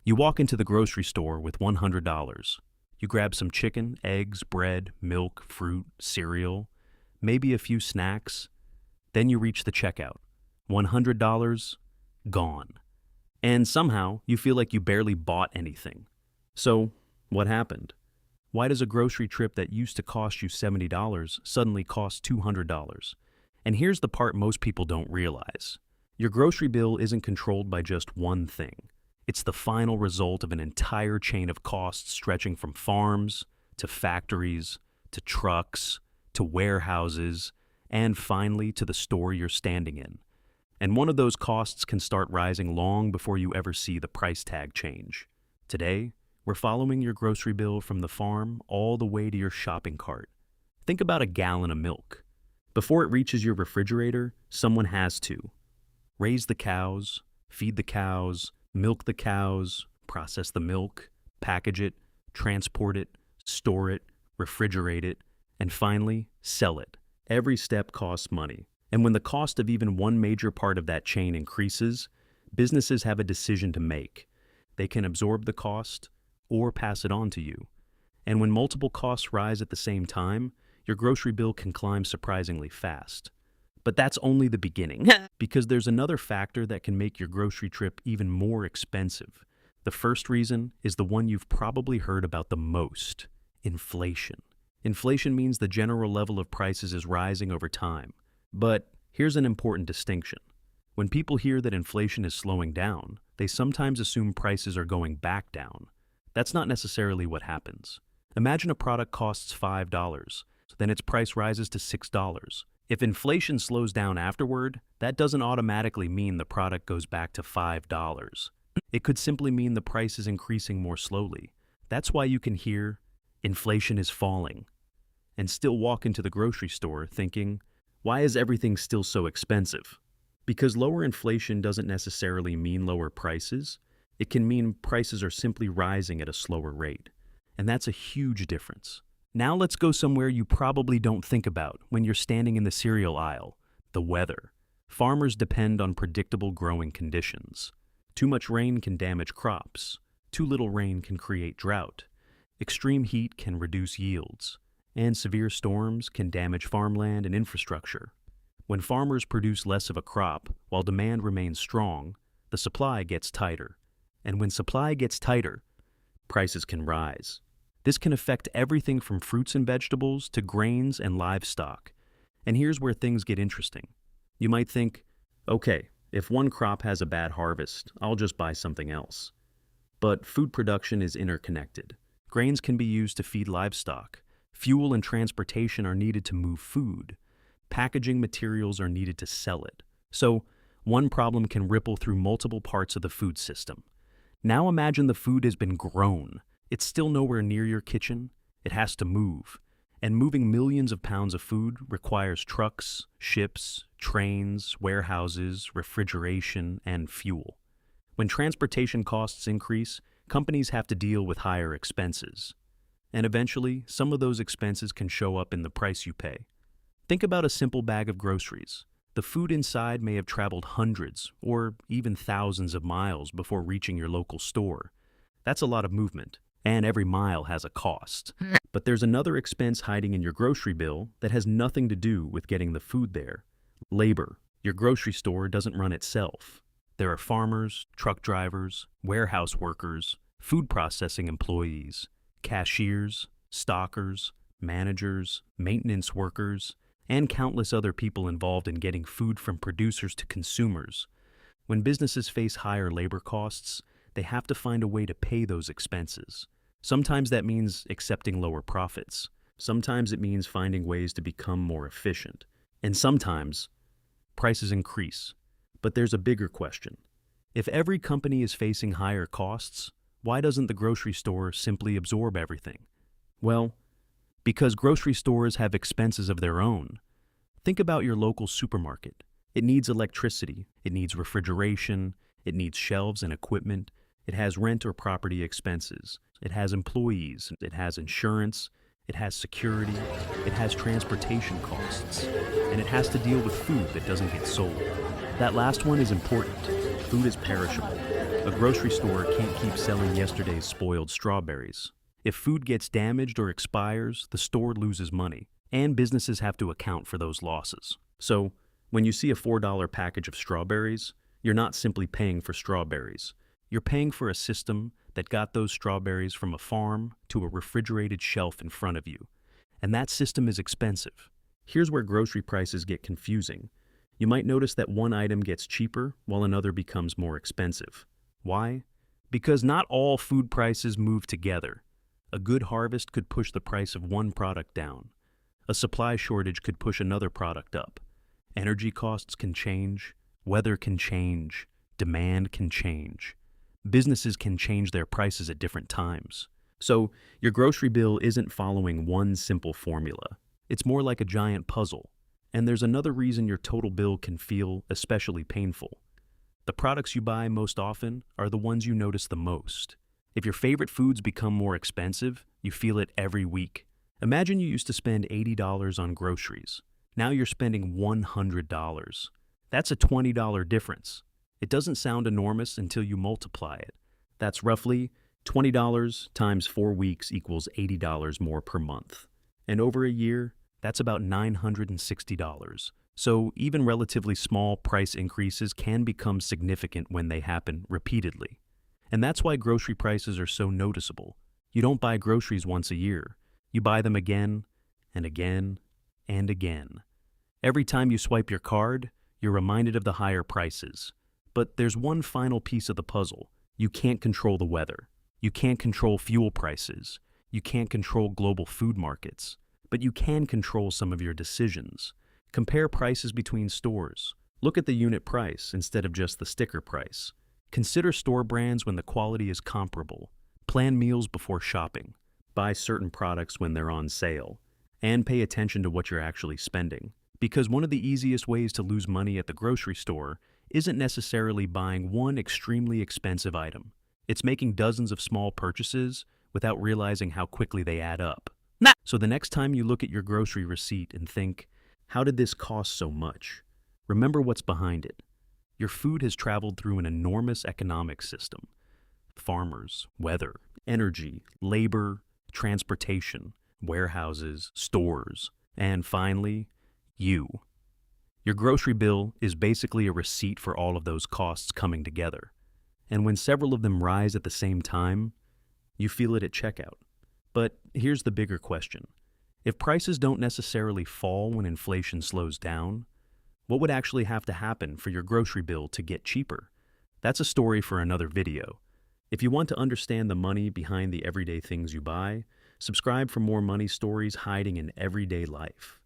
You walk into the grocery store with $100. You grab some chicken, eggs, bread, milk, fruit, cereal, maybe a few snacks. Then you reach the checkout. $100 gone. And somehow you feel like you barely bought anything. So, what happened? Why does a grocery trip that used to cost you $70 suddenly cost $200? And here's the part most people don't realize. Your grocery bill isn't controlled by just one thing. It's the final result of an entire chain of costs stretching from farms, to factories, to trucks, to warehouses, and finally to the store you're standing in. And one of those costs can start rising long before you ever see the price tag change. Today, we're following your grocery bill from the farm all the way to your shopping cart. Think about a gallon of milk. Before it reaches your refrigerator, someone has to raise the cows, feed the cows, milk the cows, process the milk, package it, transport it, store it, refrigerate it, and finally, sell it. Every step costs money. And when the cost of even one major part of that chain increases, businesses have a decision to make. They can absorb the cost or pass it on to you. And when multiple costs rise at the same time, your grocery bill can climb surprisingly fast. But that's only the beginning, because there's another factor that can make your grocery trip even more expensive. The first reason is the one you've probably heard about the most: inflation. Inflation means the general level of prices is rising over time. But here's an important distinction. When people hear that inflation is slowing down, they sometimes assume prices are going back down. That's not necessarily what happens. Imagine a product costs $5, then its price rises to $6. If inflation slows down afterward, that doesn't automatically mean the product goes back to $5. It could simply mean the price is increasing more slowly. That's why you can hear, inflation is falling, and still walk into the grocery store thinking, why is everything still so expensive? Because lower inflation doesn't necessarily mean lower prices. It can mean prices are simply rising at a slower rate. And that's a huge difference. Now let's go somewhere you probably don't think about when you're standing in the cereal aisle: the weather. Farmers depend on predictable growing conditions. Too much rain can damage crops. Too little rain can create drought. Extreme heat can reduce yields. And severe storms can damage farmland and infrastructure. When farmers produce less of a crop while demand remains strong, the supply gets tighter. And when supply gets tighter, prices can rise. This can affect everything from fruits and vegetables to grains and livestock. And here's where things get interesting. You might think, okay, if one crop has a bad harvest, I'll just buy something else. But food production is interconnected. Grains can be used to feed livestock. Fuel and transportation are needed to move food. Packaging materials are needed to sell it. So, one problem can ripple through multiple parts of the food system. Now imagine the food has been grown. It's still nowhere near your kitchen. It has to move. And moving millions of pounds of food requires trucks, ships, trains, warehouses, refrigeration, and fuel. When transportation costs increase, companies have to deal with higher expenses. And eventually, some of those expenses can show up in the price you pay. Think about a simple bag of groceries. The food inside may have traveled hundreds or even thousands of miles before reaching your local store. That's a lot of movement, and every mile has a cost. But there's another expense hiding in your grocery bill that has nothing to do with getting the food there: labor. Your grocery store doesn't run itself. There are farmers, truck drivers, warehouse workers, food processing employees, cashiers, stockers, managers, maintenance workers, and countless other people involved in getting food from producers to consumers. When businesses face higher labor costs, they have to find a way to pay those expenses. Sometimes that means accepting lower profits. Sometimes it means finding ways to become more efficient. And sometimes prices increase. But there's a bigger question. If every company is facing higher costs, why doesn't the grocery store simply absorb everything? Well, because grocery stores have expenses of their own. Think about your local supermarket. It needs electricity, it needs refrigeration, it needs shelves and equipment, it has rent or property expenses, it has employees, it has insurance, it has security, it has transportation costs, and it has to deal with food that doesn't get sold. That last one is important. Food is perishable. A grocery store can't keep selling yesterday's spoiled strawberries. If food gets damaged or expires, the store loses money, and businesses have to account for those losses. So, when you see a $4 package of strawberries, you're not simply paying for strawberries. You're paying for a system that got those strawberries from a farm to a refrigerated shelf in front of you. And that system is expensive. Here's where grocery prices get confusing. You might notice that one item gets cheaper while another becomes more expensive. Why? Because not all food prices move together. A good harvest could push the price of one product down. A supply shortage could push another product up. Energy costs can change, weather can change, demand can change. Businesses can change their prices at different times. So, your grocery bill isn't following one simple formula. It's more like a giant puzzle. And there's another reason your total bill can feel especially painful. The products you buy most often are the ones you notice the most. If your favorite foods become more expensive, you feel it every week. Imagine you used to spend $80 on groceries. Now you're spending $100. That's a $20 difference. It doesn't sound enormous until you multiply it. That's roughly $20 times 4 weeks equals $80 more per month. And over a year, that's about $960. So even relatively small price increases can become significant when they happen repeatedly. And that's why grocery prices are so noticeable. You don't buy groceries once a year. You buy them again and again and again. Every time you swipe your card, you're reminded of the higher prices. But there's one final piece of the puzzle. You can't control the weather. You can't control fuel prices. You can't control global food markets. But you can control some of your decisions. Compare prices between stores. Look at the unit price instead of just the sticker price. Consider store brands when the quality is comparable. Plan meals before shopping. Buy certain products when they're on sale. And pay attention to what you're actually spending. Because one of the easiest ways to lose money at the grocery store isn't necessarily buying one extremely expensive item. It's making dozens of small purchases without realizing how quickly they add up. So the next time you look at your grocery receipt and think, how did this cost so much? Remember what's behind it. Your food has traveled through an enormous economic system. Farmers, weather, energy, labor, transportation, warehouses, stores, and finally, you. Your grocery bill is basically a receipt for all of those costs coming together. And when several of them rise at the same time, you feel it at checkout. But here's the bigger question. If prices don't necessarily fall when inflation slows down, what would actually have to happen for your grocery bill to get cheaper? That's a story for another video. If you want to understand the money behind the everyday things you buy, subscribe for more money stories hiding in everyday life.